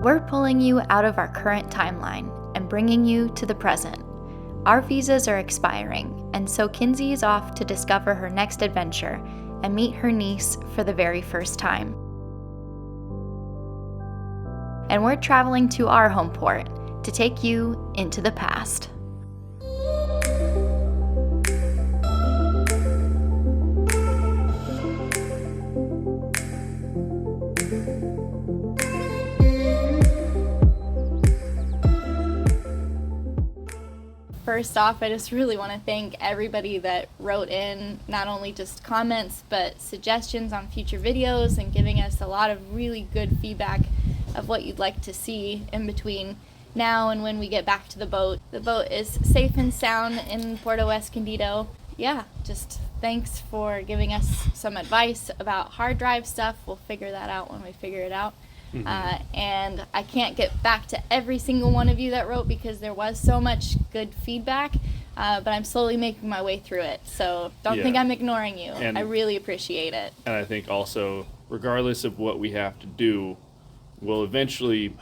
We're pulling you out of our current timeline and bringing you to the present. Our visas are expiring, and so Kinsey is off to discover her next adventure and meet her niece for the very first time. And we're traveling to our home port to take you into the past. First off, I just really want to thank everybody that wrote in, not only just comments, but suggestions on future videos and giving us a lot of really good feedback of what you'd like to see in between now and when we get back to the boat. The boat is safe and sound in Puerto Escondido. Yeah, just thanks for giving us some advice about hard drive stuff. We'll figure that out when we figure it out. And I can't get back to every single one of you that wrote because there was so much good feedback, but I'm slowly making my way through it. So don't think I'm ignoring you. And I really appreciate it. And I think also, regardless of what we have to do, we'll eventually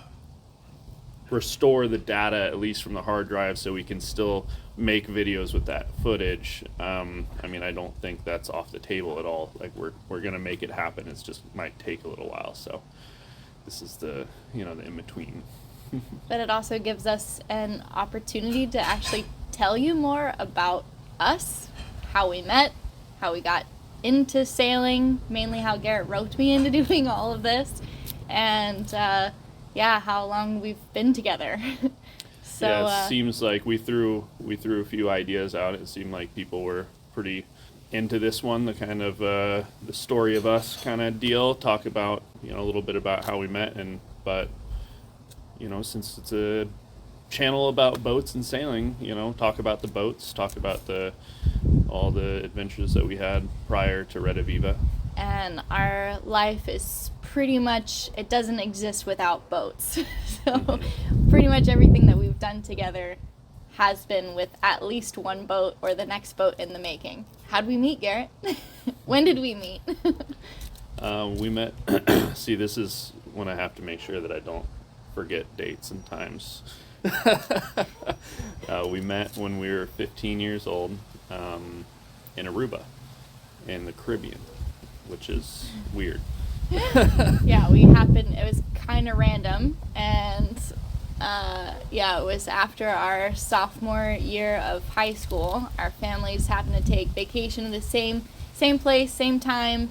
restore the data, at least from the hard drive, so we can still make videos with that footage. I mean, I don't think that's off the table at all. Like, we're going to make it happen. It's just might take a little while. So this is the in-between. But it also gives us an opportunity to actually tell you more about us, how we met, how we got into sailing, mainly how Garrett roped me into doing all of this, and how long we've been together. So yeah, it seems like we threw a few ideas out. It seemed like people were pretty into this one, the kind of the story of us kind of deal, talk about a little bit about how we met, but since it's a channel about boats and sailing, talk about the boats, talk about all the adventures that we had prior to Red Aviva. And our life is pretty much, it doesn't exist without boats. So pretty much everything that we've done together has been with at least one boat or the next boat in the making. How'd we meet, Garrett? When did we meet? We met, see, this is when I have to make sure that I don't forget dates and times. We met when we were 15 years old in Aruba, in the Caribbean, which is weird. Yeah, it was kind of random, and it was after our sophomore year of high school. Our families happened to take vacation in the same place, same time,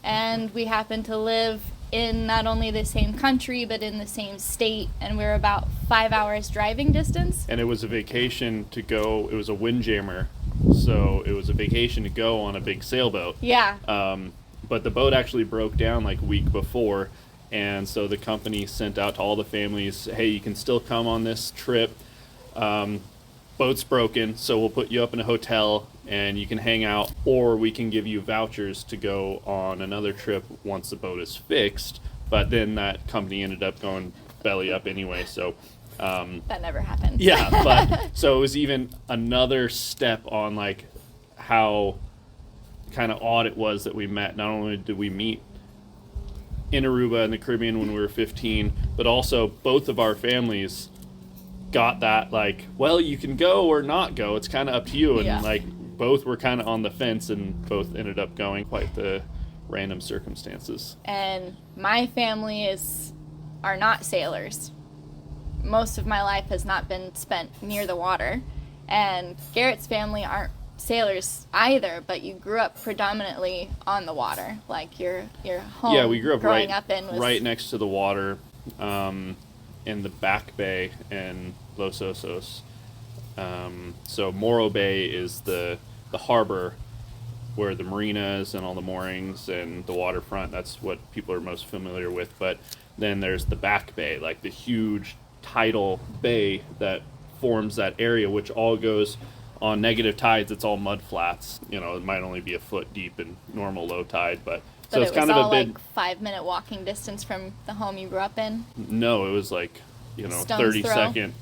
and we happened to live in not only the same country, but in the same state, and we were about 5 hours driving distance. And it was a vacation to go, it was a windjammer, so it was a vacation to go on a big sailboat. Yeah. But the boat actually broke down like a week before, and so the company sent out to all the families, hey, you can still come on this trip. Boat's broken, so we'll put you up in a hotel and you can hang out, or we can give you vouchers to go on another trip once the boat is fixed. But then that company ended up going belly up anyway, so that never happened. Yeah, but so it was even another step on like how kind of odd it was that we met. Not only did we meet in Aruba in the Caribbean when we were 15, but also both of our families got that, like, well, you can go or not go. It's kind of up to you. And like both were kind of on the fence, and both ended up going. Quite the random circumstances. And my family are not sailors. Most of my life has not been spent near the water, and Garrett's family aren't sailors either, but you grew up predominantly on the water, like your home. Yeah, we grew up right next to the water, in the back bay in Los Osos. So Morro Bay is the harbor where the marinas and all the moorings and the waterfront, that's what people are most familiar with. But then there's the back bay, like the huge tidal bay that forms that area, which all goes on negative tides. It's all mud flats. It might only be a foot deep in normal low tide, but so it's kind of a big, like 5-minute walking distance from the home you grew up in. No, it was like Stone's 30-second.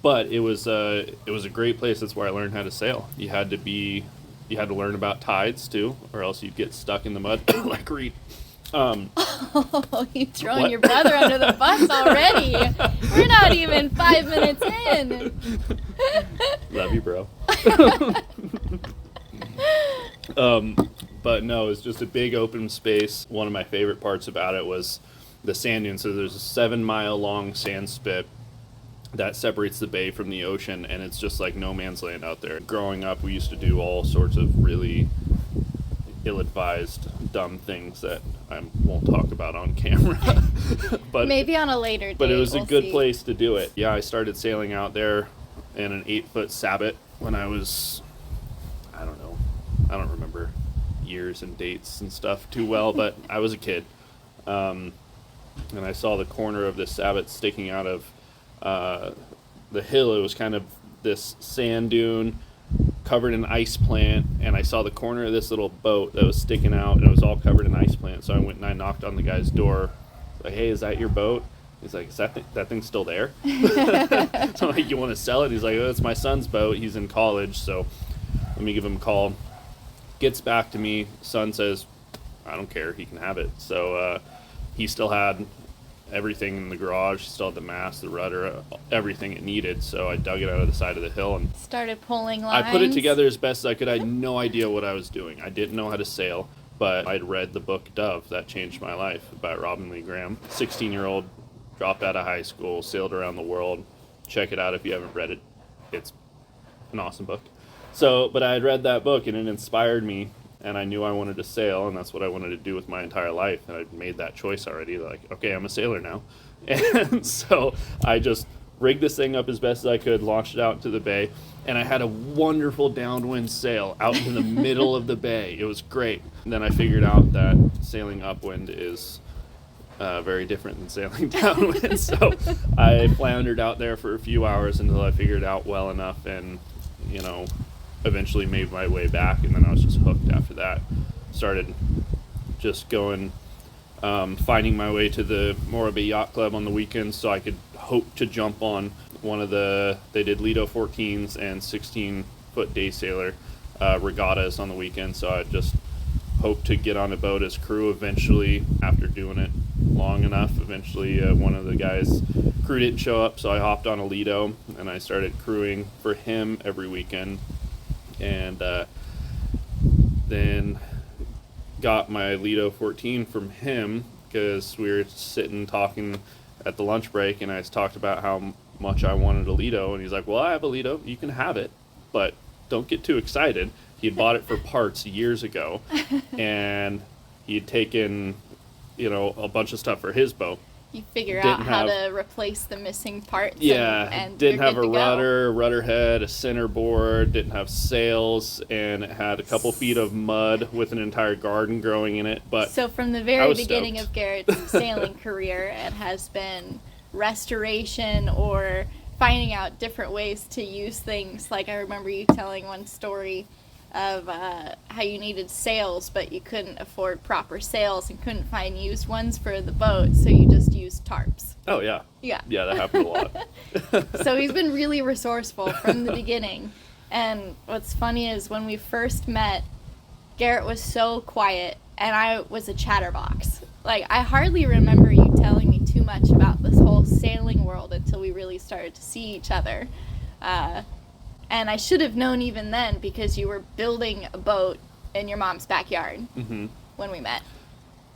But it was a great place. That's where I learned how to sail. You had to learn about tides too, or else you'd get stuck in the mud like Reed. Oh, you throwing your brother under the bus already. We're not even 5 minutes in. Love you, bro. But no, it's just a big open space. One of my favorite parts about it was the sand dune. So there's a 7-mile long sand spit that separates the bay from the ocean, and it's just like no man's land out there. Growing up, we used to do all sorts of really ill-advised, dumb things that I won't talk about on camera. But maybe on a later date. But it was we'll a good see. place to do it. Yeah, I started sailing out there in an 8-foot sabot when I was, I don't remember years and dates and stuff too well, but I was a kid. And I saw the corner of this sabot sticking out of the hill. It was kind of this sand dune covered in ice plant, and I saw the corner of this little boat that was sticking out, and it was all covered in ice plant. So I went and I knocked on the guy's door, like, "Hey, is that your boat?" He's like, "Is that thing still there?" So I'm like, "You want to sell it?" He's like, "Oh, it's my son's boat. He's in college, so let me give him a call." Gets back to me. Son says, "I don't care. He can have it." So he still had everything in the garage. He still had the mast, the rudder, everything it needed. So I dug it out of the side of the hill and started pulling lines. I put it together as best as I could. I had no idea what I was doing. I didn't know how to sail, but I'd read the book Dove, That Changed My Life, by Robin Lee Graham. 16-year-old, dropped out of high school, sailed around the world. Check it out if you haven't read it. It's an awesome book. So, but I had read that book and it inspired me, and I knew I wanted to sail, and that's what I wanted to do with my entire life. And I'd made that choice already, like, okay, I'm a sailor now. And so I just rigged this thing up as best as I could, launched it out into the bay, and I had a wonderful downwind sail out in the middle of the bay. It was great. And then I figured out that sailing upwind is very different than sailing downwind. So I floundered out there for a few hours until I figured it out well enough, and, you know, eventually made my way back, and then I was just hooked after that. Started just going, finding my way to the Morro Bay Yacht Club on the weekends so I could hope to jump on one of they did Lido 14s and 16-foot day sailor regattas on the weekend, so I just hoped to get on a boat as crew eventually. After doing it long enough, eventually one of the guys' crew didn't show up, so I hopped on a Lido and I started crewing for him every weekend. And then got my Lido 14 from him because we were sitting talking at the lunch break, and I talked about how much I wanted a Lido, and he's like, "Well, I have a Lido, you can have it, but don't get too excited." He had bought it for parts years ago, and he had taken, a bunch of stuff for his boat. You figure out how to replace the missing parts. Yeah, and didn't you're have good a to go. rudder head, a center board, didn't have sails, and it had a couple feet of mud with an entire garden growing in it. But so from the very beginning stoked. of Garrett's sailing career, it has been restoration or finding out different ways to use things. Like I remember you telling one story of how you needed sails, but you couldn't afford proper sails and couldn't find used ones for the boat, so you just used tarps. Oh, yeah. Yeah. Yeah, that happened a lot. So he's been really resourceful from the beginning. And what's funny is when we first met, Garrett was so quiet, and I was a chatterbox. Like, I hardly remember you telling me too much about this whole sailing world until we really started to see each other. And I should have known even then, because you were building a boat in your mom's backyard when we met.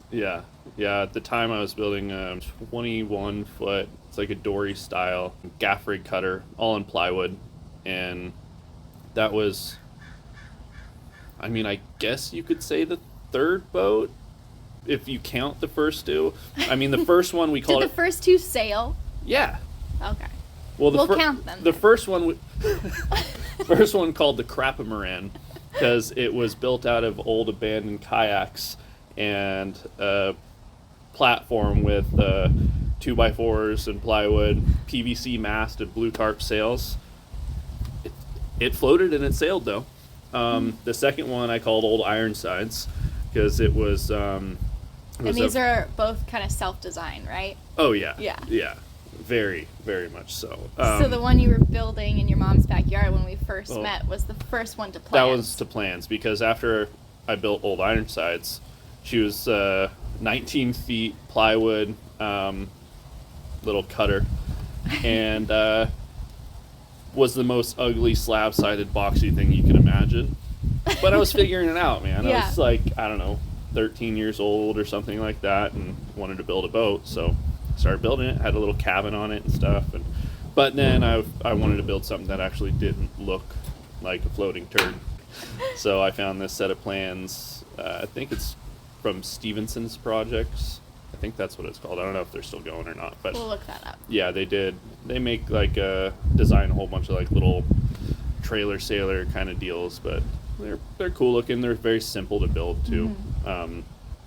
Yeah. At the time I was building a 21-foot, it's like a dory style gaff rig cutter, all in plywood. And that was, I guess you could say the third boat, if you count the first two. The first one we called Did the first two sail? Yeah. Okay. Well, we'll count them. The first one, first one called the Crapamaran, because it was built out of old abandoned kayaks and a platform with 2x4s and plywood, PVC mast, and blue tarp sails. It floated and it sailed though. The second one I called Old Ironsides because it was. And these are both kind of self-designed, right? Oh yeah. Yeah. Yeah. Very, very much so. So the one you were building in your mom's backyard when we first met was the first one to plans. That was to plans, because after I built Old Ironsides, she was 19 feet plywood, little cutter, and was the most ugly slab-sided boxy thing you can imagine. But I was figuring it out, man. Yeah. I was like, I don't know, 13 years old or something like that, and wanted to build a boat, so started building it. Had a little cabin on it and stuff, but then I wanted to build something that actually didn't look like a floating turd. So I found this set of plans. I think it's from Stevenson's Projects. I think that's what it's called. I don't know if they're still going or not, but We'll look that up. yeah, they did. They make like design a whole bunch of like little trailer sailor kind of deals, but they're cool looking. They're very simple to build too. Mm-hmm.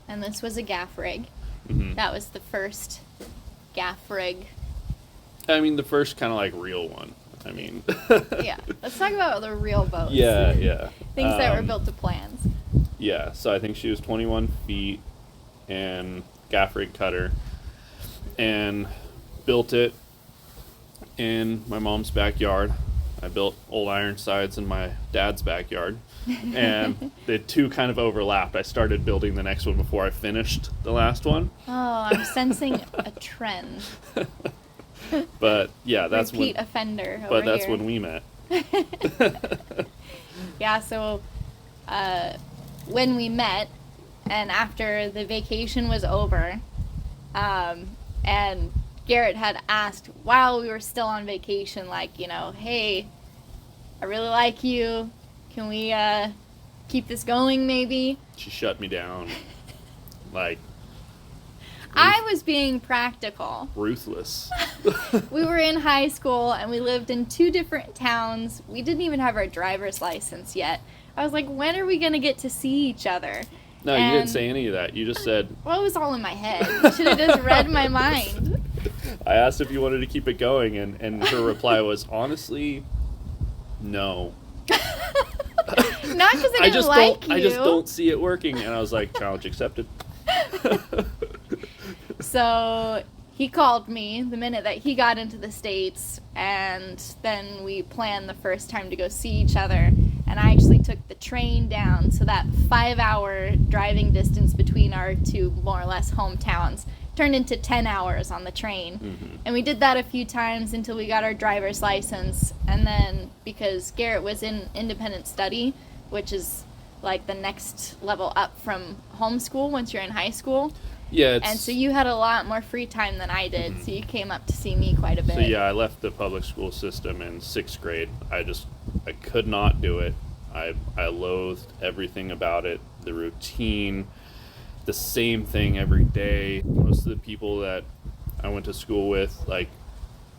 And this was a gaff rig. Mm-hmm. That was the first gaff rig. I mean, the first kind of like real one. I mean, Yeah, let's talk about the real boats. yeah. Things that were built to plans. Yeah, so I think she was 21 feet and gaff rig cutter, and built it in my mom's backyard. I built old Ironsides in my dad's backyard, and the two kind of overlapped. I started building the next one before I finished the last one. Oh, I'm sensing a trend. But yeah, that's Repeat when. offender over But that's here. when we met. Yeah, so when we met, and after the vacation was over, and Garrett had asked while we were still on vacation, like, you know, hey, I really like you. Can we keep this going maybe? She shut me down, like I was being practical. ruthless. We were in high school and we lived in 2 different towns. We didn't even have our driver's license yet. I was like, when are we going to get to see each other? No, you didn't say any of that. You just said, Well, it was all in my head. You should have just read my mind. I asked if you wanted to keep it going, and her reply was, honestly, no. Not because I didn't like you. I just don't see it working. And I was like, challenge accepted. So he called me the minute that he got into the States, and then we planned the first time to go see each other. And I actually took the train down, so that 5-hour driving distance between our 2 more or less hometowns turned into 10 hours on the train. Mm-hmm. And we did that a few times until we got our driver's license. And then because Garrett was in independent study, which is like the next level up from homeschool once you're in high school. Yeah, And so you had a lot more free time than I did, Mm-hmm. so you came up to see me quite a bit. So yeah, I left the public school system in 6th grade. I could not do it. I loathed everything about it. The routine, the same thing every day. Most of the people that I went to school with, like,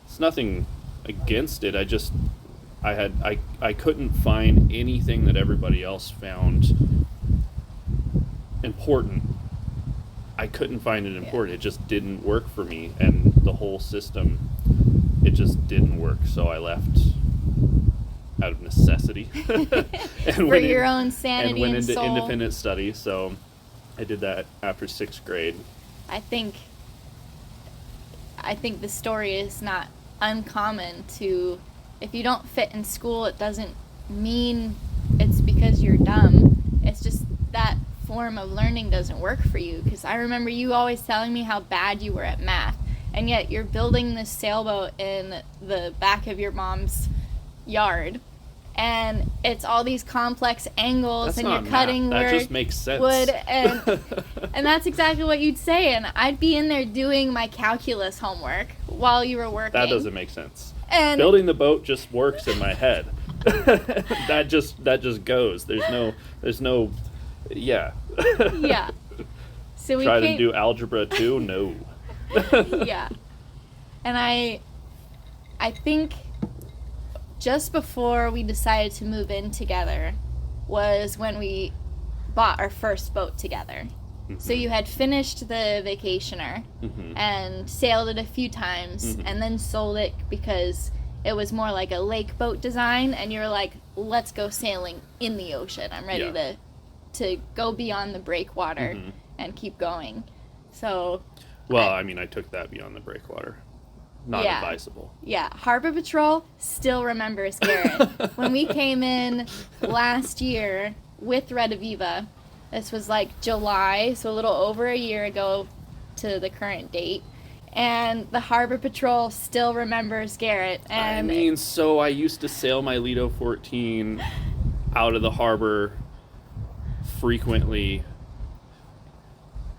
it's nothing against it. I couldn't find anything that everybody else found important. I couldn't find it important. It just didn't work for me, and the whole system, it just didn't work. So I left out of necessity and For your own sanity and went into soul. independent study. So I did that after 6th grade. I think the story is not uncommon to, if you don't fit in school, it doesn't mean it's because you're dumb. It's just that form of learning doesn't work for you. Because I remember you always telling me how bad you were at math, and yet you're building this sailboat in the back of your mom's yard, and it's all these complex angles, That's and not you're cutting math. That wood, just makes sense. and that's exactly what you'd say, and I'd be in there doing my calculus homework while you were working. That doesn't make sense. And building the boat just works in my head. that just goes. There's no yeah. yeah. So we Try came, to do algebra too? No. yeah. And I think just before we decided to move in together was when we bought our first boat together. Mm-hmm. So you had finished the Vacationer Mm-hmm. and sailed it a few times, Mhm. and then sold it because it was more like a lake boat design, and you were like, let's go sailing in the ocean. I'm ready Yeah. to go beyond the breakwater Mhm. and keep going. So Well, I mean, I took that beyond the breakwater. Not Yeah. advisable. yeah, Harbor Patrol still remembers Garrett. When we came in last year with Red Aviva, This was like July, so a little over a year ago to the current date. And the Harbor Patrol still remembers Garrett. And I mean, so I used to sail my Lido 14 out of the harbor frequently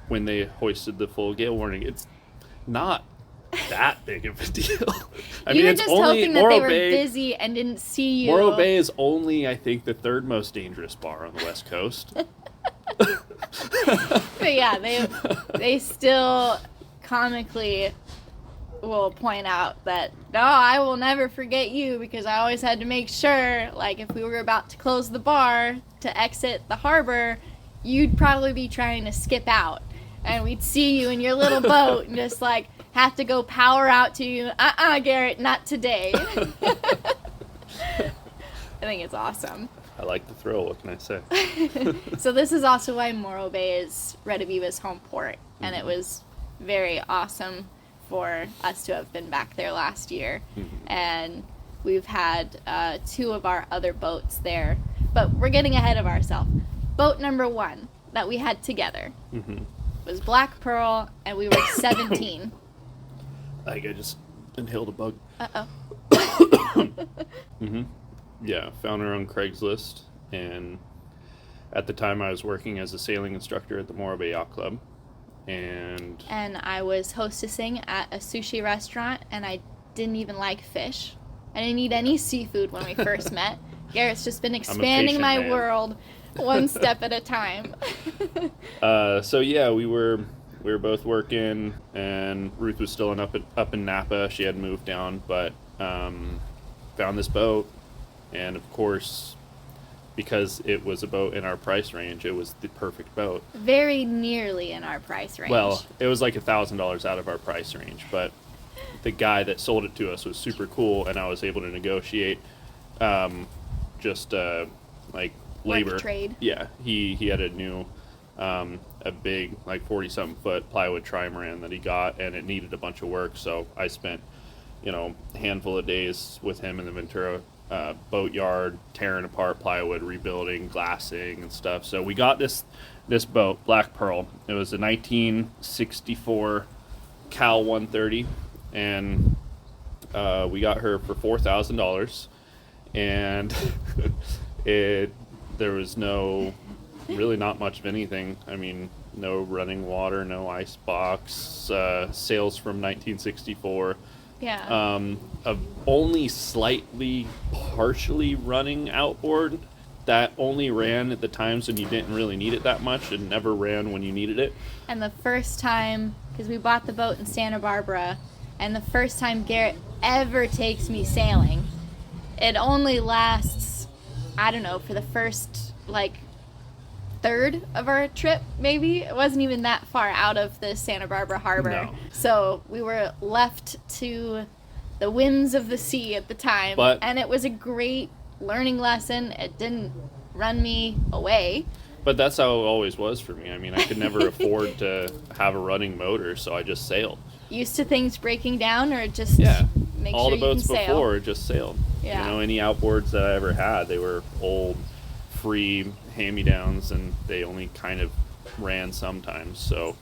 when they hoisted the full gale warning. It's not that big of a deal. I you mean, were it's just only hoping that Morro they were Bay. busy and didn't see you. Morro Bay is only, I think, the third most dangerous bar on the West Coast. But yeah, they still comically will point out that, no, I will never forget you, because I always had to make sure, like, if we were about to close the bar to exit the harbor, you'd probably be trying to skip out. And we'd see you in your little boat and just, like, have to go power out to you. Garrett, not today. I think it's awesome. I like the thrill, what can I say? So this is also why Morro Bay is Rediviva's home port, and it was very awesome for us to have been back there last year. And we've had 2 of our other boats there, but we're getting ahead of ourselves. Boat number 1 that we had together was Black Pearl, and we were 17. I think I just inhaled a bug. Yeah, found her on Craigslist, and at the time I was working as a sailing instructor at the Morro Bay Yacht Club, and I was hostessing at a sushi restaurant, and I didn't even like fish. I didn't eat any seafood when we first met. Garrett's just been expanding my world one step at a time. So yeah, we were both working, and Ruth was still up in Napa. She had moved down, but found this boat. And of course, because it was a boat in our price range, it was the perfect boat. Very nearly in our price range. Well, it was like $1,000 out of our price range, but the guy that sold it to us was super cool, and I was able to negotiate like labor. Work trade. Yeah, he had a new, a big, like 40-something foot plywood trimaran that he got, and it needed a bunch of work, so I spent, a handful of days with him in the Ventura boatyard, tearing apart plywood, rebuilding, glassing and stuff. So we got this boat, Black Pearl. It was a 1964 Cal 130, and we got her for $4,000, and there was really not much of anything. I mean, no running water, no ice box, sails from 1964. Yeah. Of only slightly partially running outboard that only ran at the times when you didn't really need it that much, and never ran when you needed it. And the first time, because we bought the boat in Santa Barbara, and the first time Garrett ever takes me sailing, it only lasts, I don't know, for the first, like, third of our trip, maybe. It wasn't even that far out of the Santa Barbara harbor. No. So we were left to the whims of the sea at the time. And it was a great learning lesson. It didn't run me away. But that's how it always was for me. I mean, I could never afford to have a running motor, so I just sailed. Used to things breaking down, or just make all sure the boats you can before sail? just sailed. Yeah. Any outboards that I ever had, they were old, free hand-me-downs, and they only kind of ran sometimes, so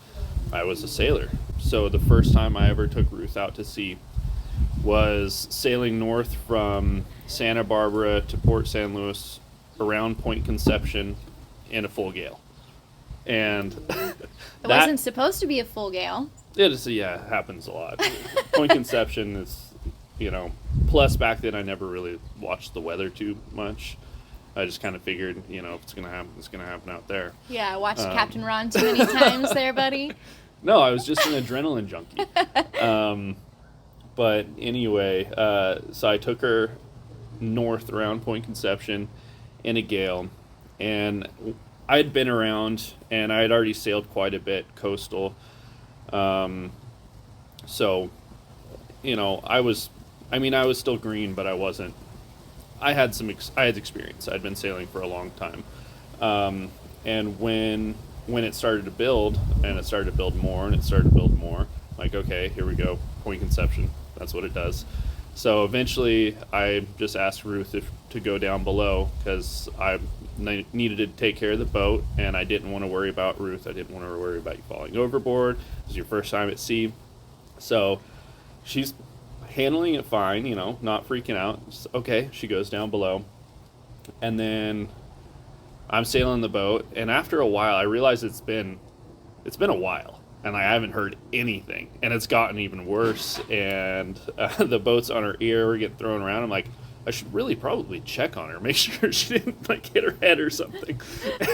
I was a sailor. So the first time I ever took Ruth out to sea was sailing north from Santa Barbara to Port San Luis around Point Conception in a full gale. And it wasn't supposed to be a full gale. It happens a lot. Point Conception is, plus back then I never really watched the weather too much. I just kind of figured, if it's going to happen, it's going to happen out there. Yeah, I watched Captain Ron too many times there, buddy. No, I was just an adrenaline junkie. But anyway, so I took her north around Point Conception in a gale, and I'd been around, and I had already sailed quite a bit coastal. So, I was still green, but I wasn't. I had experience. I'd been sailing for a long time. And when it started to build, and it started to build more, like, okay, here we go, Point Conception. That's what it does. So eventually I just asked Ruth to go down below because I needed to take care of the boat, and I didn't want to worry about Ruth. I didn't want to worry about you falling overboard. It was your first time at sea. So she's handling it fine, you know, not freaking out. Just, okay, she goes down below. And then I'm sailing the boat, and after a while I realize it's been a while, and I haven't heard anything, and it's gotten even worse, and the boat's on her ear, we're getting thrown around. I'm like, I should really probably check on her, make sure she didn't like hit her head or something.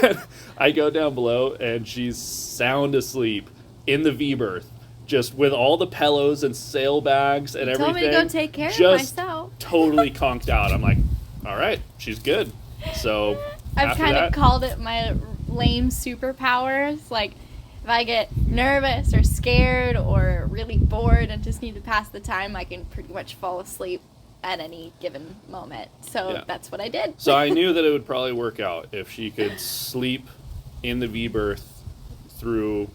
And I go down below, and she's sound asleep in the V-berth, just with all the pillows and sail bags and everything. Told me to go take care of myself. Totally conked out. I'm like, all right, she's good. So I've kind of called it my lame superpowers. Like, if I get nervous or scared or really bored and just need to pass the time, I can pretty much fall asleep at any given moment. So that's what I did. So I knew that it would probably work out if she could sleep in the V-berth through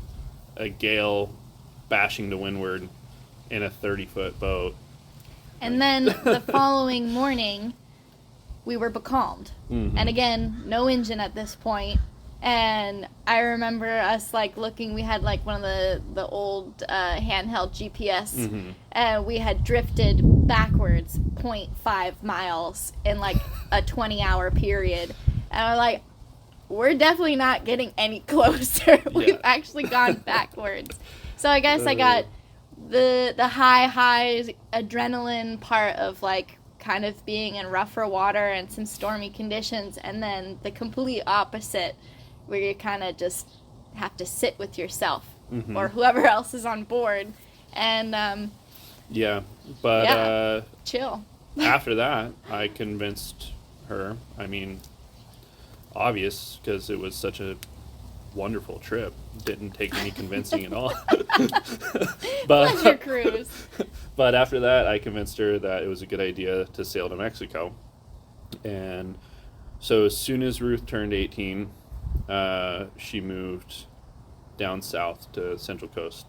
a gale bashing to windward in a 30-foot boat. And then the following morning, we were becalmed. Mm-hmm. And again, no engine at this point. And I remember us like looking, we had like one of the old handheld GPS, Mm-hmm. and we had drifted backwards 0.5 miles in like a 20-hour period. And we're like, we're definitely not getting any closer. We've actually gone backwards. So I guess I got the high adrenaline part of like kind of being in rougher water and some stormy conditions, and then the complete opposite where you kind of just have to sit with yourself or whoever else is on board and chill. After that I convinced her, I mean, obvious, because it was such a wonderful trip. Didn't take any convincing at all. Pleasure cruise. But after that, I convinced her that it was a good idea to sail to Mexico. And so as soon as Ruth turned 18, she moved down south to Central Coast.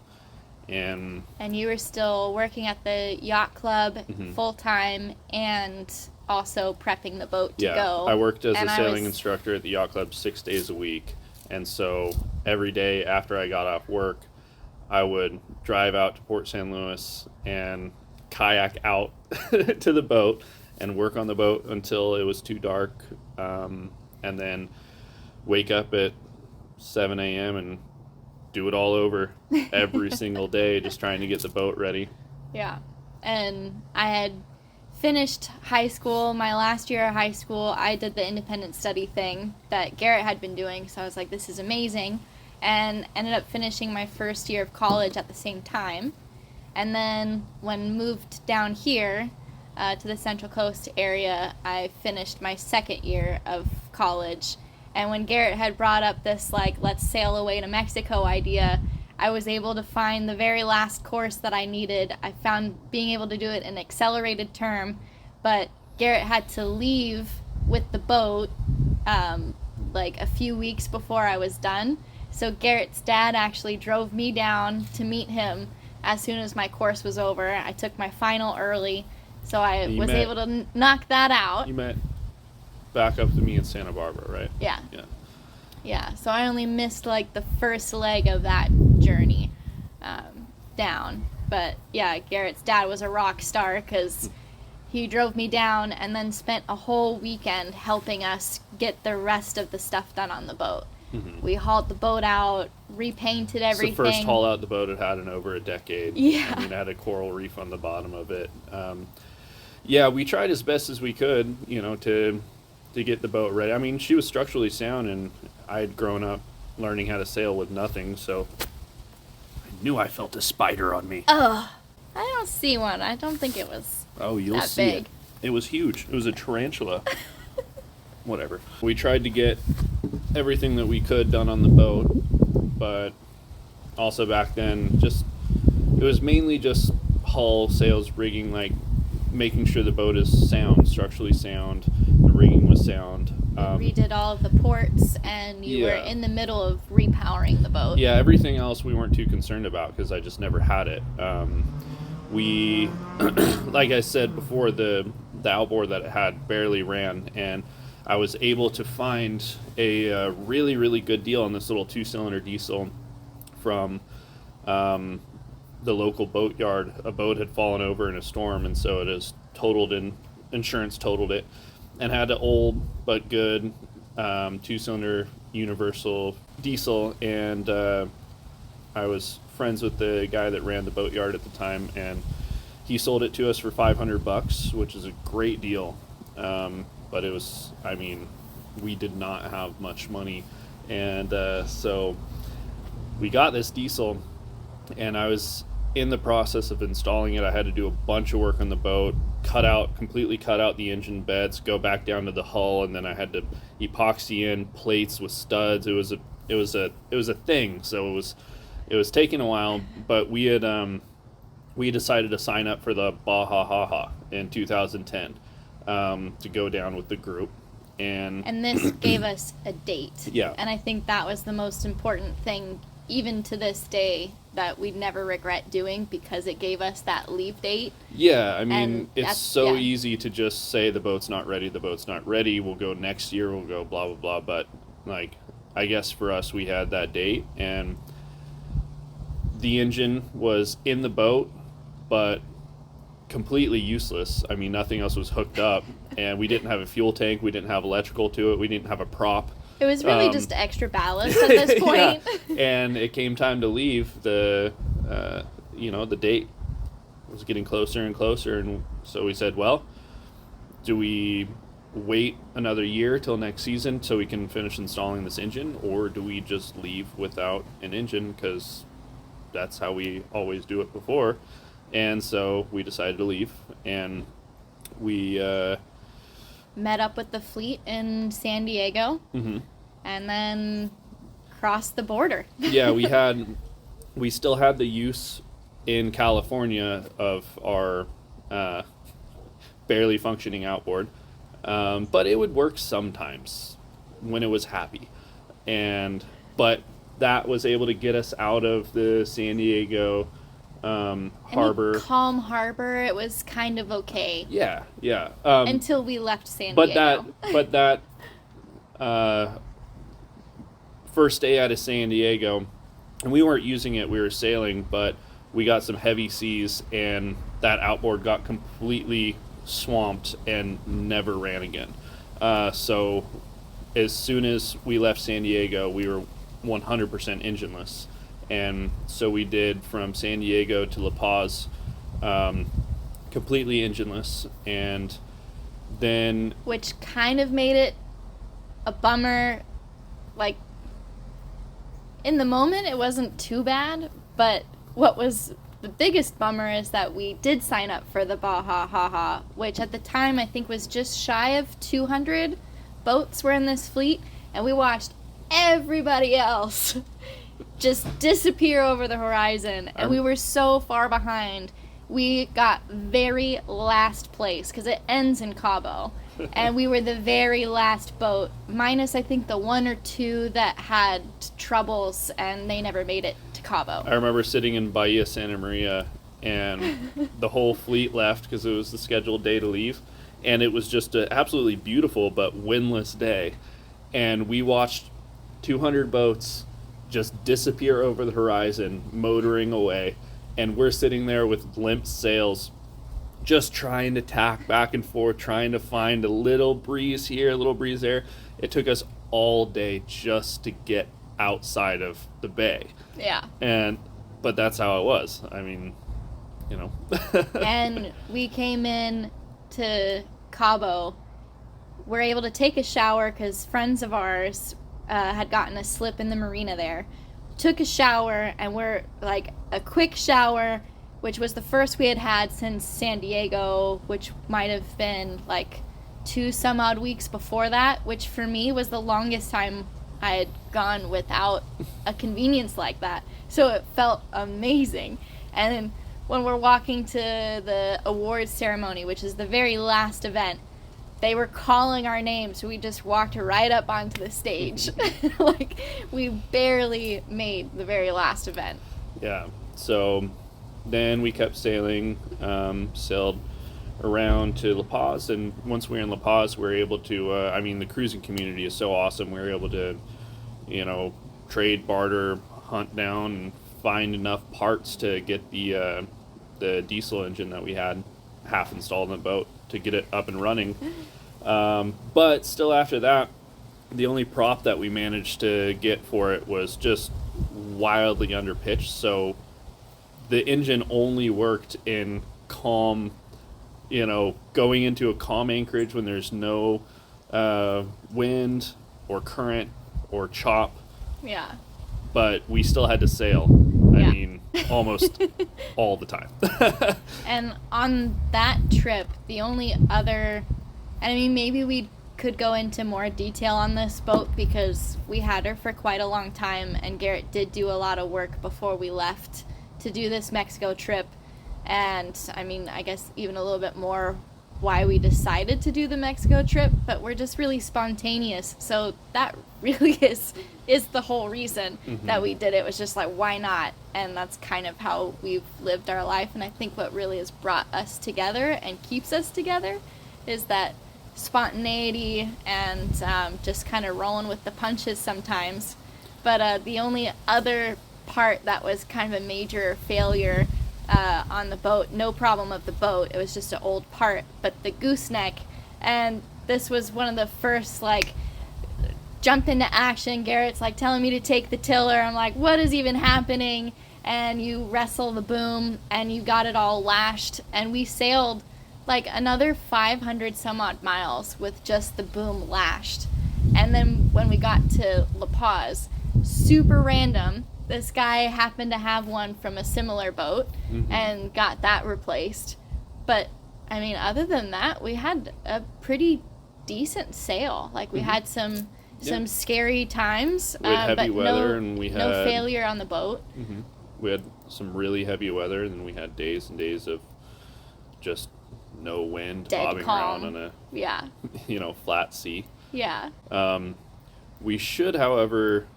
And you were still working at the yacht club full time and also prepping the boat to go. I worked as a sailing instructor at the yacht club 6 days a week. And so every day after I got off work, I would drive out to Port San Luis and kayak out to the boat and work on the boat until it was too dark, and then wake up at 7 a.m. and do it all over every single day, just trying to get the boat ready. Yeah. And I had finished high school. My last year of high school, I did the independent study thing that Garrett had been doing, so I was like, this is amazing, and ended up finishing my first year of college at the same time. And then when moved down here to the Central Coast area, I finished my second year of college. And when Garrett had brought up this, like, let's sail away to Mexico idea, I was able to find the very last course that I needed. I found being able to do it in accelerated term, but Garrett had to leave with the boat like a few weeks before I was done. So Garrett's dad actually drove me down to meet him as soon as my course was over. I took my final early, so I was able to knock that out. You met back up to me in Santa Barbara, right? Yeah. Yeah, so I only missed like the first leg of that journey down. But yeah, Garrett's dad was a rock star because he drove me down and then spent a whole weekend helping us get the rest of the stuff done on the boat. Mm-hmm. We hauled the boat out, repainted everything. It's the first haul out the boat it had in over a decade. Yeah. I mean, it had a coral reef on the bottom of it. Yeah, we tried as best as we could, you know, to get the boat ready. I mean, she was structurally sound, and I had grown up learning how to sail with nothing, so I knew I felt a spider on me. Ugh. I don't see one. I don't think it was you'll that see big. It was huge. It was a tarantula. Whatever. We tried to get everything that we could done on the boat, but also back then, it was mainly just hull, sails, rigging, like making sure the boat is sound, structurally sound, the rigging was sound. We redid all of the ports, and you were in the middle of repowering the boat. Yeah, everything else we weren't too concerned about because I just never had it. we, like I said before, the outboard that it had barely ran, and I was able to find a really, really good deal on this little 2-cylinder diesel from the local boat yard. A boat had fallen over in a storm, and so it is totaled, and insurance totaled it, and had an old but good 2-cylinder universal diesel. And I was friends with the guy that ran the boat yard at the time, and he sold it to us for $500, which is a great deal. But it was, I mean, we did not have much money, and so we got this diesel, and I was in the process of installing it. I had to do a bunch of work on the boat, completely cut out the engine beds, go back down to the hull, and then I had to epoxy in plates with studs. It was a thing. So it was taking a while, but we decided to sign up for the Baja in 2010 to go down with the group. And this gave us a date. Yeah. And I think that was the most important thing, even to this day, that we'd never regret doing, because it gave us that leave date. Yeah, I mean, And it's so easy to just say the boat's not ready, we'll go next year, we'll go blah, blah, blah. But, like, I guess for us, we had that date, and the engine was in the boat, but completely useless. I mean, nothing else was hooked up, and we didn't have a fuel tank, we didn't have electrical to it, we didn't have a prop. It was really just extra ballast at this point. Yeah. And it came time to leave. The date was getting closer and closer, and so we said, well, do we wait another year till next season so we can finish installing this engine, or do we just leave without an engine, because that's how we always do it before? And so we decided to leave, and we met up with the fleet in San Diego, and then crossed the border. Yeah, we still had the use in California of our barely functioning outboard, but it would work sometimes when it was happy, but that was able to get us out of the San Diego harbor. Calm harbor, it was kind of okay. Yeah. Until we left San Diego. But that first day out of San Diego, and we weren't using it, we were sailing, but we got some heavy seas, and that outboard got completely swamped and never ran again. So as soon as we left San Diego, we were 100% engineless. And so we did from San Diego to La Paz, completely engineless, and then... Which kind of made it a bummer. Like, in the moment, it wasn't too bad, but what was the biggest bummer is that we did sign up for the Baja, which at the time I think was just shy of 200 boats were in this fleet, and we watched everybody else just disappear over the horizon, and we were so far behind. We got very last place, because it ends in Cabo, and we were the very last boat, minus I think the one or two that had troubles, and they never made it to Cabo. I remember sitting in Bahia Santa Maria, and the whole fleet left because it was the scheduled day to leave, and it was just an absolutely beautiful but windless day, and we watched 200 boats just disappear over the horizon, motoring away, and we're sitting there with limp sails, just trying to tack back and forth, trying to find a little breeze here, a little breeze there. It took us all day just to get outside of the bay. Yeah. But that's how it was. I mean, you know. And we came in to Cabo. We're able to take a shower because friends of ours had gotten a slip in the marina there. Took a shower, and we're like a quick shower, which was the first we had had since San Diego, which might have been like 2 some odd weeks before that, which for me was the longest time I had gone without a convenience like that. So it felt amazing. And then when we're walking to the awards ceremony, which is the very last event, they were calling our names, so we just walked right up onto the stage. Like, we barely made the very last event. Yeah, so then we kept sailing, sailed around to La Paz, and once we were in La Paz, we were able to, the cruising community is so awesome. We were able to, trade, barter, hunt down, and find enough parts to get the diesel engine that we had half installed in the boat to get it up and running. But still after that, the only prop that we managed to get for it was just wildly underpitched, so the engine only worked in calm, going into a calm anchorage when there's no wind or current or chop. Yeah. But we still had to sail. Yeah. I mean, almost all the time. And on that trip, the only other, maybe we could go into more detail on this boat because we had her for quite a long time, and Garrett did do a lot of work before we left to do this Mexico trip. And I guess even a little bit more why we decided to do the Mexico trip, but we're just really spontaneous. So that really is the whole reason that we did it. Was just like, why not? And that's kind of how we've lived our life. And I think what really has brought us together and keeps us together is that spontaneity and just kind of rolling with the punches sometimes. But the only other part that was kind of a major failure on the boat, no problem of the boat, it was just an old part, but the gooseneck. And this was one of the first, jump into action. Garrett's telling me to take the tiller. I'm like, what is even happening? And you wrestle the boom and you got it all lashed, and we sailed another 500 some odd miles with just the boom lashed. And then when we got to La Paz, super random, this guy happened to have one from a similar boat and got that replaced. But other than that, we had a pretty decent sail. We had some scary times, we had heavy but weather, and we had no failure on the boat. We had some really heavy weather, and then we had days and days of just no wind, Dead bobbing calm. around on Yeah. a flat sea. Yeah. We should, however,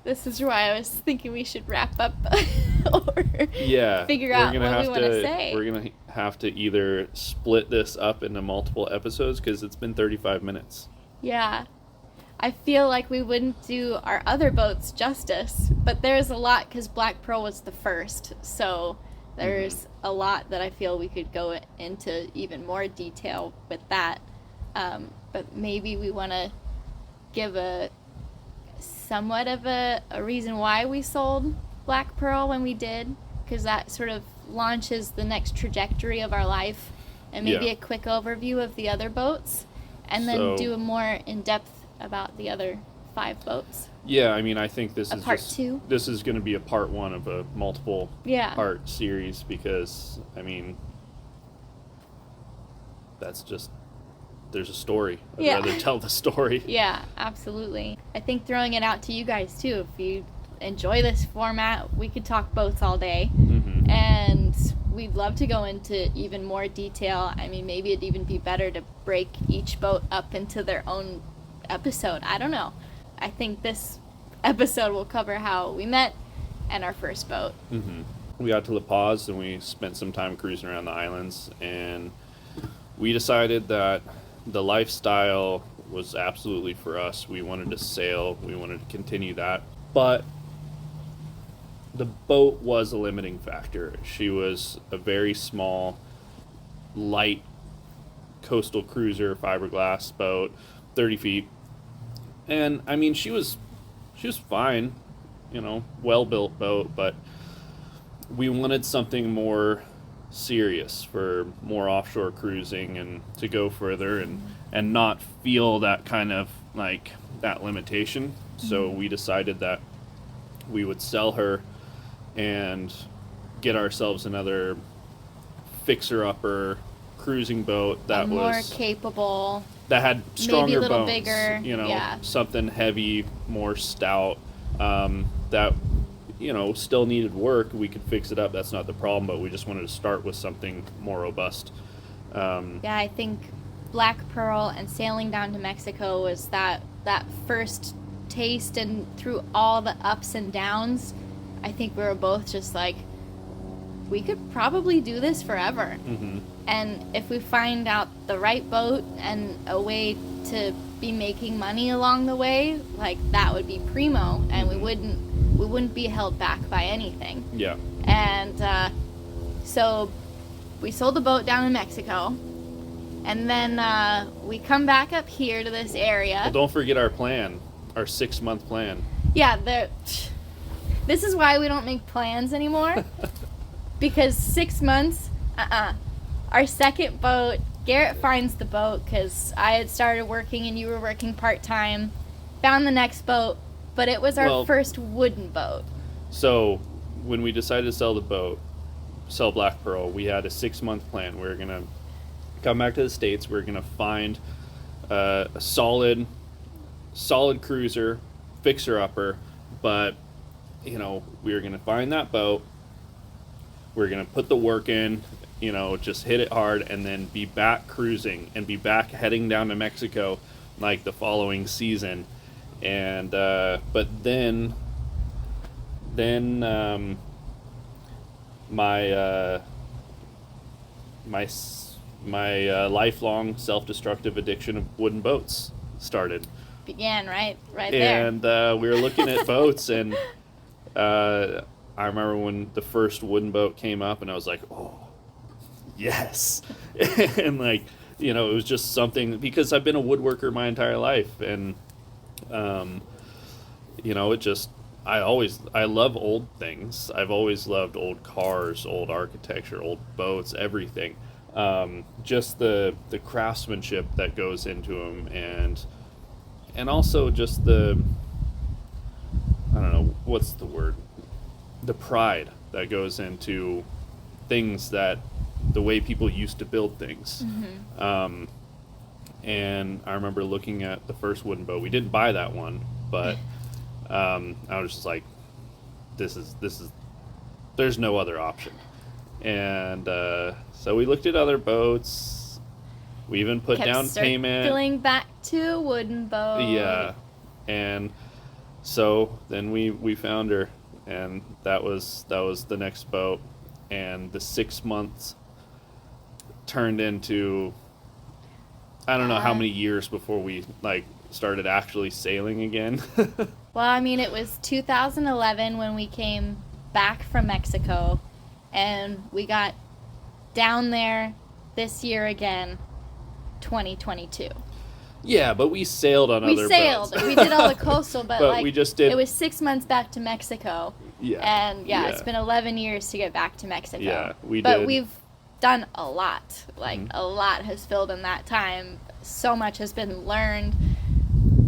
this is why I was thinking we should wrap up or figure out what we want to say. We're going to have to either split this up into multiple episodes because it's been 35 minutes. Yeah. I feel like we wouldn't do our other boats justice, but there's a lot because Black Pearl was the first. So there's a lot that I feel we could go into even more detail with that. But maybe we want to give a somewhat of a reason why we sold Black Pearl when we did, because that sort of launches the next trajectory of our life, and maybe a quick overview of the other boats, and then do a more in-depth about the other 5 boats. Yeah, I think this is part 2. This is going to be a part 1 of a multiple part series because that's just, there's a story. I'd rather tell the story. Yeah, absolutely. I think throwing it out to you guys too, if you enjoy this format, we could talk boats all day. And we'd love to go into even more detail. Maybe it'd even be better to break each boat up into their own episode. I don't know. I think this episode will cover how we met and our first boat. We got to La Paz and we spent some time cruising around the islands, and we decided that the lifestyle was absolutely for us. We wanted to sail. We wanted to continue that. But the boat was a limiting factor. She was a very small, light coastal cruiser, fiberglass boat, 30 feet. And she was fine, well-built boat, but we wanted something more serious for more offshore cruising and to go further and not feel that kind of that limitation. So we decided that we would sell her and get ourselves another fixer-upper cruising boat that more was capable, that had stronger maybe a little bones, bigger, something heavy, more stout, that still needed work. We could fix it up, that's not the problem, but we just wanted to start with something more robust. I think Black Pearl and sailing down to Mexico was that first taste, and through all the ups and downs, I think we were both just we could probably do this forever. Mm-hmm. And if we find out the right boat and a way to be making money along the way, like, that would be primo, and we wouldn't be held back by anything. Yeah. And so we sold the boat down in Mexico, and then we come back up here to this area. Well, don't forget our plan, our 6-month plan. Yeah, this is why we don't make plans anymore. Because 6 months, Our second boat, Garrett finds the boat because I had started working and you were working part-time. Found the next boat, but it was our first wooden boat. So when we decided to sell Black Pearl, we had a 6-month plan. We were going to come back to the States. We were going to find a solid cruiser, fixer-upper, but, you know, we were going to find that boat. We were going to put the work in, you know, just hit it hard, and then be back cruising and be back heading down to Mexico like the following season. And but then my lifelong self-destructive addiction of wooden boats started. Began right there. And we were looking at boats, and I remember when the first wooden boat came up, and I was like, oh, yes. And, like, you know, it was just something, because I've been a woodworker my entire life, and you know, I love old things. I've always loved old cars, old architecture, old boats, everything. Just the craftsmanship that goes into them, and also just the, I don't know, what's the word? The pride that goes into things, that the way people used to build things. Mm-hmm. And I remember looking at the first wooden boat. We didn't buy that one, but I was just like, this is there's no other option. And so we looked at other boats. We even put down payment. Circling back to a wooden boat. Yeah. And so then we found her, and that was the next boat. And the 6 months turned into, I don't know how many years before we, like, started actually sailing again. Well, I mean, it was 2011 when we came back from Mexico, and we got down there this year again, 2022. Yeah, but we sailed on other boats. We sailed. We did all the coastal, but like, we just did. It was 6 months back to Mexico. Yeah. And it's been 11 years to get back to Mexico. Yeah, But we've done a lot. Like, a lot has filled in that time. So much has been learned.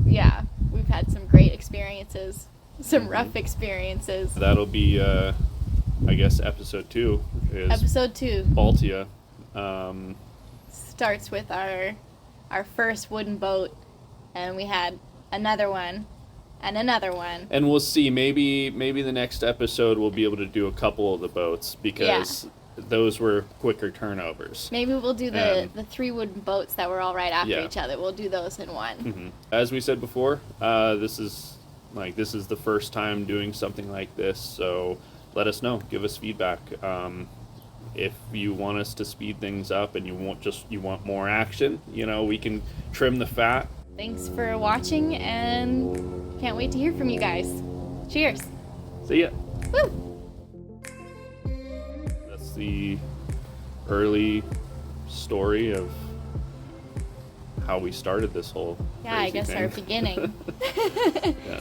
Yeah, we've had some great experiences, some rough experiences. That'll be, I guess, episode 2. Episode 2. Baltia. Starts with our first wooden boat, and we had another one. And another one. And we'll see. Maybe the next episode we'll be able to do a couple of the boats, because those were quicker turnovers. Maybe we'll do the 3 wooden boats that were all right after each other. We'll do those in one. Mm-hmm. As we said before, this is the first time doing something like this. So let us know. Give us feedback. If you want us to speed things up and you want more action, you know, we can trim the fat. Thanks for watching, and can't wait to hear from you guys. Cheers. See ya. Woo! That's the early story of how we started this whole I guess thing. our beginning. Yeah.